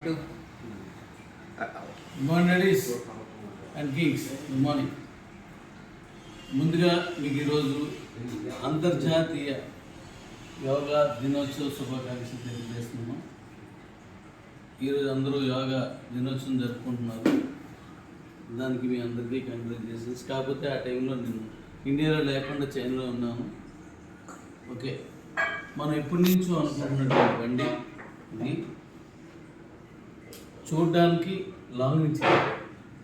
Good morning, ladies and kings. Good morning. ముందుగా మీకు ఈరోజు అంతర్జాతీయ యోగా దినోత్సవ శుభాకాంక్షలు తెలియజేస్తున్నాం. ఈరోజు అందరూ యోగా దినోత్సవం జరుపుకుంటున్నారు. దానికి మీ అందరికీ కంగ్రాచులేషన్స్. కాకపోతే ఆ టైంలో నేను ఇండియాలో లేకుండా చైనాలో ఉన్నాను. ఓకే, మనం ఎప్పటి నుంచో అనుకుంటున్నటువంటి బండి ఇది చూడడానికి లాంగ్ నుంచి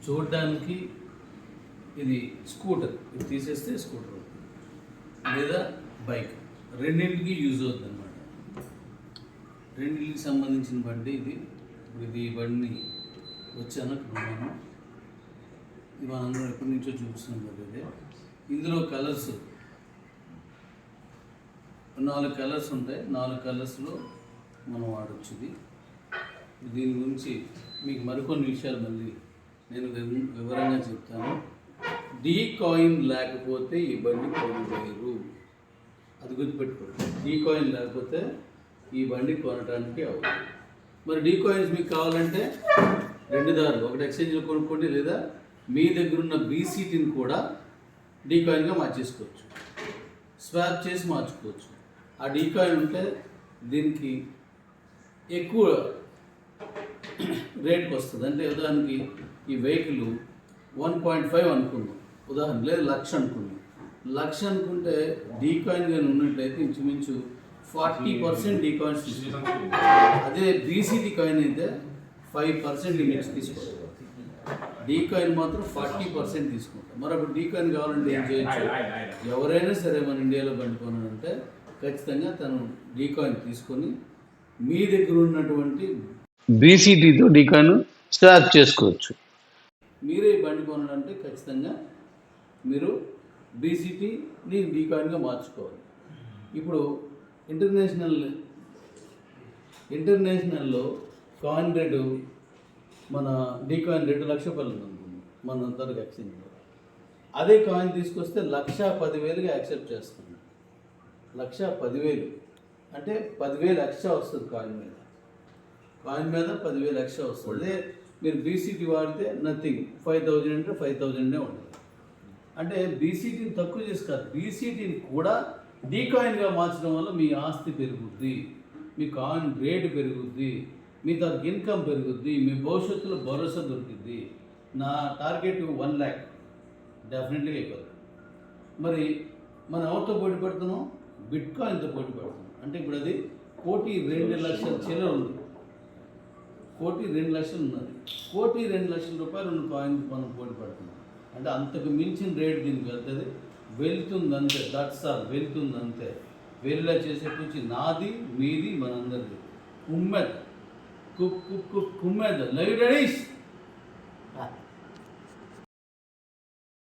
చూడడానికి ఇది స్కూటర్, ఇది తీసేస్తే స్కూటర్ అవుతుంది లేదా బైక్, రెండింటికి యూజ్ అవుతుంది అన్నమాట. రెండింటికి సంబంధించిన బండి ఇది. ఇప్పుడు ఇది బండిని వచ్చాను కొన్నాను. ఇది మనందరం ఎప్పటి నుంచో చూపిస్తున్నాం కదా. ఇదే ఇందులో కలర్స్ 4 కలర్స్ ఉంటాయి. 4 కలర్స్లో మనం వాడచ్చు. ఇది దీని గురించి మీకు మరికొన్ని విషయాలు మళ్ళీ నేను వివరంగా చెప్తాను. డీ కాయిన్ లేకపోతే ఈ బండి కొనలేరు, అది గుర్తుపెట్టుకోండి. డీ కాయిన్ లేకపోతే ఈ బండి కొనడానికి అవ్వదు. మరి డీ కాయిన్స్ మీకు కావాలంటే 2 దారులు, ఒకటి ఎక్స్చేంజ్లో కొనుక్కోండి, లేదా మీ దగ్గర ఉన్న బీసీటీని కూడా డీ కాయిన్గా మార్చేసుకోవచ్చు, స్వాప్ చేసి మార్చుకోవచ్చు. ఆ డీ కాయిన్ ఉంటే దీనికి ఎక్కువ రేట్కి వస్తుంది. అంటే ఉదాహరణకి ఈ వెహికల్ 1.5 అనుకుందాం, ఉదాహరణ, లేదు 1,00,000 అనుకుందాం. 1,00,000 అనుకుంటే డీ కాయిన్ కానీ ఉన్నట్లయితే ఇంచుమించు 40% డీ కాయిన్స్ తీసుకుంటాం. అదే బీసీటీ కాయిన్ అయితే 5% లిమిట్స్ తీసుకుంటాం. డీ కాయిన్ మాత్రం 40% తీసుకుంటాం. మరి అప్పుడు డీ కాయిన్ కావాలంటే ఏం చేయొచ్చు? ఎవరైనా సరే మన ఇండియాలో బండి కొనాలంటే ఖచ్చితంగా తను డీ కాయిన్ తీసుకొని మీ దగ్గర ఉన్నటువంటి బీసీటీతో డీ కాయిన్ స్వాప్ చేసుకోవచ్చు. మీరే బండి కొనాలంటే ఖచ్చితంగా మీరు బీసీటీని డీ కాయిన్గా మార్చుకోవాలి. ఇప్పుడు ఇంటర్నేషనల్లో కాయిన్ రేటు, మన డీ కాయిన్ రేటు 1,00,000 రూపాయలు ఉంటుంది మన అంతవరకు ఎక్స్చేంజ్లో. అదే కాయిన్ తీసుకొస్తే 1,10,000గా యాక్సెప్ట్ చేస్తుంది. 1,10,000 అంటే 10,000 ఎక్స్ట్రా వస్తుంది కాయిన్ మీద 10,000 ఎక్స్ట్రా వస్తుంది. అదే మీరు బీసీటీ వాడితే నథింగ్, 5,000 అంటే 5,000 ఉంటుంది. అంటే బీసీటీని తక్కువ చేసి కాదు, బీసీటీని కూడా డీ కాయిన్గా మార్చడం వల్ల మీ ఆస్తి పెరుగుద్ది, మీ కాయిన్ రేటు పెరుగుద్ది, మీ తనకి ఇన్కమ్ పెరుగుద్ది, మీ భవిష్యత్తులో భరోసా దొరికిద్ది. నా టార్గెట్ 1 lakh డెఫినెట్లీగా అయిపోతుంది. మరి మనం ఎవరితో పోటీ పెడుతున్నాం? బిట్ కాయిన్తో పోటీ పెడుతున్నాం. అంటే ఇప్పుడు అది 1,02,00,000 చిల్లర ఉంది, 1,02,00,000 ఉన్నది. 1,02,00,000 రూపాయలు ఉన్న కాయిన్ మనం పోటీ పడుతున్నాం. అంటే అంతకు మించిన రేట్ దీనికి వెళ్తుంది, వెళ్తుందంతే. That's all, వెళ్తుందంతే. వెళ్ళా చేసే కూర్చి నాది, మీది, మనందరిది. కుమ్మేద్దాం, కుమ్మేద్దాం. లైవ్ డడీస్.